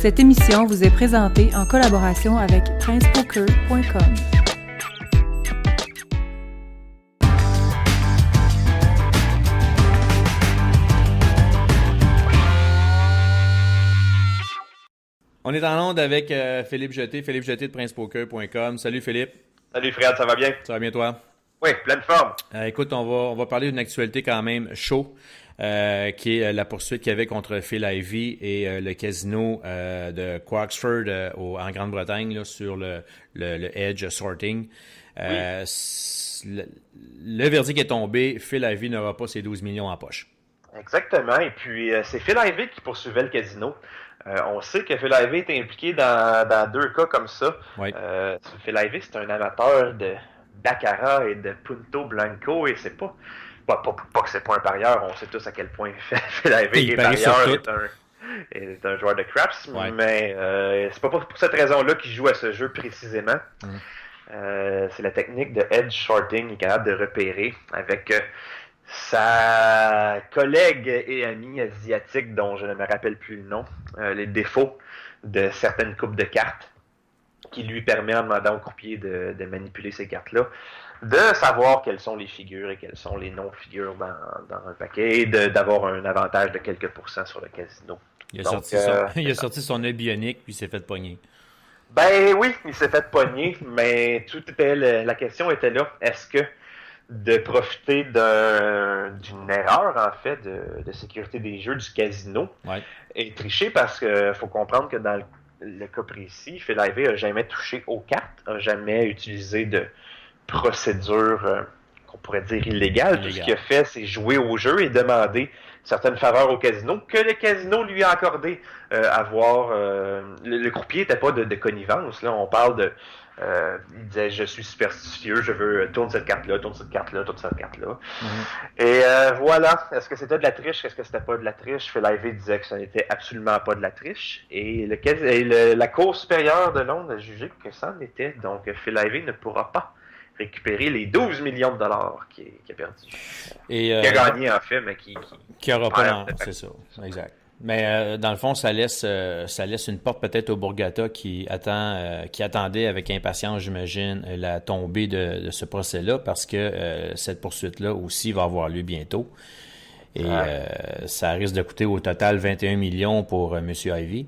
Cette émission vous est présentée en collaboration avec princepoker.com. On est en onde avec Philippe Jeté de princepoker.com. Salut Philippe. Salut Fred, ça va bien? Ça va bien toi? Oui, pleine forme. Écoute, on va parler d'une actualité quand même chaud, qui est la poursuite qu'il y avait contre Phil Ivey et le casino de Quarksford en Grande-Bretagne là, sur le Edge Sorting. Le verdict est tombé, Phil Ivey n'aura pas ses 12 millions en poche. Exactement, et puis c'est Phil Ivey qui poursuivait le casino. On sait que Phil Ivey est impliqué dans deux cas comme ça. Oui. Phil Ivey, c'est un amateur de baccarat et de punto blanco, et c'est pas que c'est pas un parieur, on sait tous à quel point Phil Ivey est parieur, est un joueur de craps, mais c'est pas pour cette raison-là qu'il joue à ce jeu précisément. C'est la technique de edge shorting qu'il est capable de repérer avec sa collègue et amie asiatique, dont je ne me rappelle plus le nom, les défauts de certaines coupes de cartes, qui lui permet, en demandant au croupier de manipuler ces cartes-là, de savoir quelles sont les figures et quelles sont les non-figures dans un paquet, et d'avoir un avantage de quelques pourcents sur le casino. Il a sorti son œil bionique, puis il s'est fait pogner. Ben oui, il s'est fait pogner, mais la question était là. Est-ce que de profiter d'une erreur, en fait, de sécurité des jeux du casino et tricher, parce que faut comprendre que dans le cas précis, Phil Ivey n'a jamais touché aux cartes, n'a jamais utilisé de procédure qu'on pourrait dire illégale. Tout ce qu'il a fait, c'est jouer au jeu et demander certaines faveurs au casino que le casino lui a accordé. Le croupier n'était pas de connivence. Là, on parle de... il disait, je suis superstitieux, je veux tourner cette carte-là, tourne cette carte-là, tourne cette carte-là. Et voilà. Est-ce que c'était de la triche? Est-ce que c'était pas de la triche? Phil Ivey disait que ce n'était absolument pas de la triche. Et la Cour supérieure de Londres a jugé que ça en était. Donc, Phil Ivey ne pourra pas récupérer les 12 millions de dollars qu'il a perdu. Qui a gagné, en fait, mais qui n'aura pas... C'est ça, exact. Mais dans le fond, ça laisse une porte peut-être au Borgata qui attendait avec impatience, j'imagine, la tombée de ce procès-là, parce que cette poursuite-là aussi va avoir lieu bientôt. Et ça risque de coûter au total 21 millions pour M. Ivey.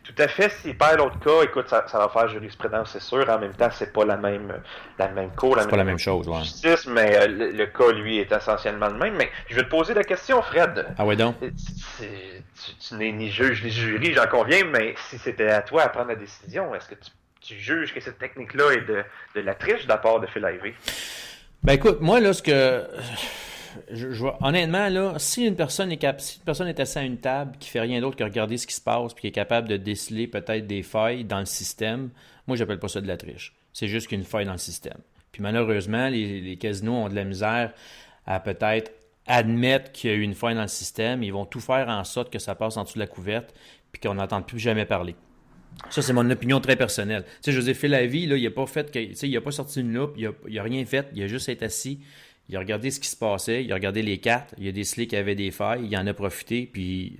Tout à fait. S'il perd l'autre cas, écoute, ça va faire jurisprudence, c'est sûr. En même temps, c'est pas la même cour, c'est pas la même chose, justice, mais le cas, lui, est essentiellement le même. Mais je vais te poser la question, Fred. Ah ouais, donc? Tu n'es ni juge ni jury, j'en conviens, mais si c'était à toi à prendre la décision, est-ce que tu juges que cette technique-là est de la triche de la part de Phil Ivey? Ben écoute, moi, là, ce que... honnêtement, là, si une personne est assise à une table qui fait rien d'autre que regarder ce qui se passe puis qui est capable de déceler peut-être des failles dans le système, moi, j'appelle pas ça de la triche. C'est juste qu'une faille dans le système. Puis malheureusement, les casinos ont de la misère à peut-être admettre qu'il y a eu une faille dans le système. Ils vont tout faire en sorte que ça passe en dessous de la couverte puis qu'on n'entende plus jamais parler. Ça, c'est mon opinion très personnelle. Tu sais, je veux dire, Phil Ivey, là, il a pas sorti une loupe, il a rien fait, il a juste été assis. Il a regardé ce qui se passait, il a regardé les cartes, il a décelé qu'il y avait des failles, il en a profité, puis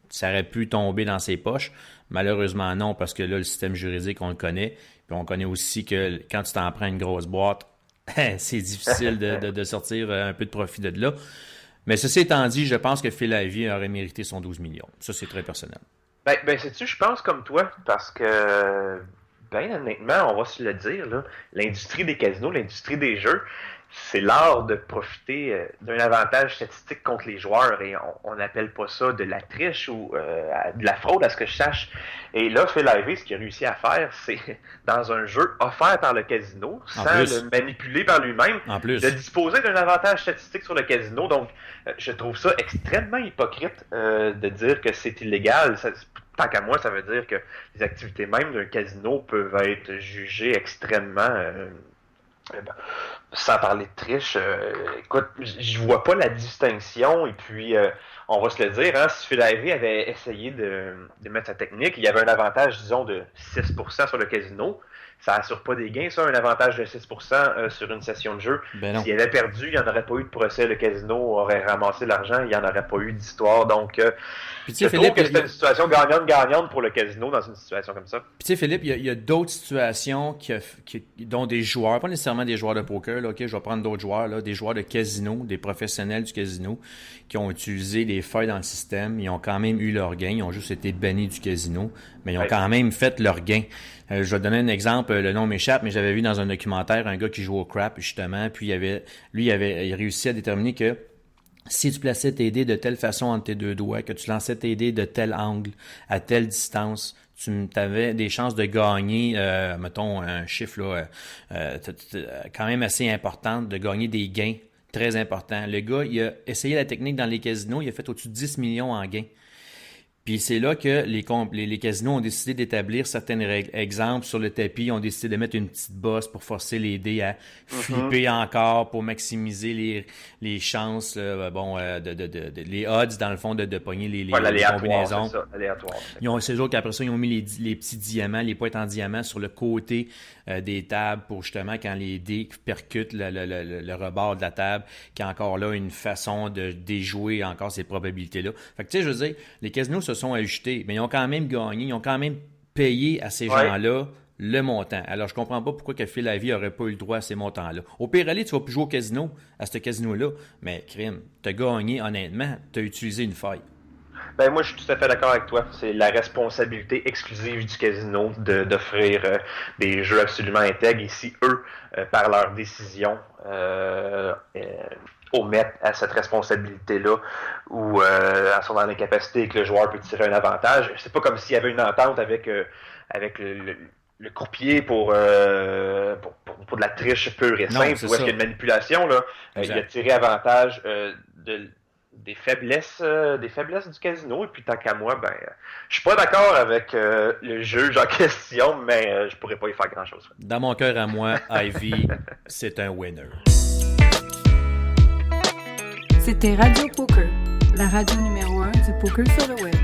ça aurait pu tomber dans ses poches. Malheureusement, non, parce que là, le système juridique, on le connaît. Puis on connaît aussi que quand tu t'en prends une grosse boîte, c'est difficile de sortir un peu de profit de là. Mais ceci étant dit, je pense que Phil Ivey aurait mérité son 12 millions. Ça, c'est très personnel. Ben sais-tu, je pense comme toi, parce que, honnêtement, on va se le dire, là, l'industrie des casinos, l'industrie des jeux, c'est l'art de profiter d'un avantage statistique contre les joueurs, et on n'appelle pas ça de la triche ou de la fraude, à ce que je sache. Et là, Phil Ivey, ce qu'il a réussi à faire, c'est dans un jeu offert par le casino, sans le manipuler par lui-même, de disposer d'un avantage statistique sur le casino. Donc, je trouve ça extrêmement hypocrite de dire que c'est illégal. Tant qu'à moi, ça veut dire que les activités même d'un casino peuvent être jugées extrêmement... sans parler de triche, écoute, je vois pas la distinction, et puis on va se le dire, hein, si Phil Ivey avait essayé de mettre sa technique, il y avait un avantage, disons, de 6% sur le casino. ça assure pas des gains, ça, un avantage de 6% sur une session de jeu. Ben non. S'il avait perdu, il n'y en aurait pas eu de procès, le casino aurait ramassé l'argent, il n'y en aurait pas eu d'histoire. Donc, Puis, je trouve que c'était une situation gagnante-gagnante pour le casino dans une situation comme ça. Puis tu sais, Philippe, il y a d'autres situations dont des joueurs, pas nécessairement des joueurs de poker, là, ok, je vais prendre d'autres joueurs, là, des joueurs de casino, des professionnels du casino, qui ont utilisé les failles dans le système, ils ont quand même eu leur gain, ils ont juste été bannis du casino, mais ils ont quand même fait leur gain. Je vais te donner un exemple, le nom m'échappe, mais j'avais vu dans un documentaire un gars qui jouait au crap, justement, puis il réussi à déterminer que si tu plaçais tes dés de telle façon entre tes deux doigts, que tu lançais tes dés de tel angle, à telle distance, tu avais des chances de gagner, mettons un chiffre là, quand même assez important, de gagner des gains très importants. Le gars, il a essayé la technique dans les casinos, il a fait au-dessus de 10 millions en gains. Puis c'est là que les casinos ont décidé d'établir certaines règles. Exemple, sur le tapis, ils ont décidé de mettre une petite bosse pour forcer les dés à flipper encore, pour maximiser les chances, les odds, dans le fond, de pogner les combinaisons. C'est ça, aléatoire. C'est eux qu'après ça, ils ont mis les petits diamants, les pointes en diamant sur le côté des tables pour justement, quand les dés percutent le rebord de la table, qu'il y a encore là une façon de déjouer encore ces probabilités-là. Fait que tu sais, je veux dire, les casinos se sont ajustés, mais ils ont quand même gagné, ils ont quand même payé à ces gens-là le montant. Alors, je comprends pas pourquoi que Phil Ivey aurait pas eu le droit à ces montants-là. Au pire, allez, tu vas plus jouer au casino, à ce casino-là, mais crime, t'as gagné, honnêtement, t'as utilisé une faille. Ben moi, je suis tout à fait d'accord avec toi. C'est la responsabilité exclusive du casino d'offrir des jeux absolument intègres. Et si eux, par leur décision, omettent à cette responsabilité-là ou sont dans l'incapacité et que le joueur peut tirer un avantage, c'est pas comme s'il y avait une entente avec le courtier pour de la triche pure et simple, ou est-ce qu'il y a une manipulation, là. Il a tiré avantage des faiblesses du casino, et puis tant qu'à moi, je suis pas d'accord avec le juge en question, mais je pourrais pas y faire grand-chose. Dans mon cœur à moi, Ivey, c'est un winner. C'était Radio Poker, la radio numéro 1 du poker sur le web.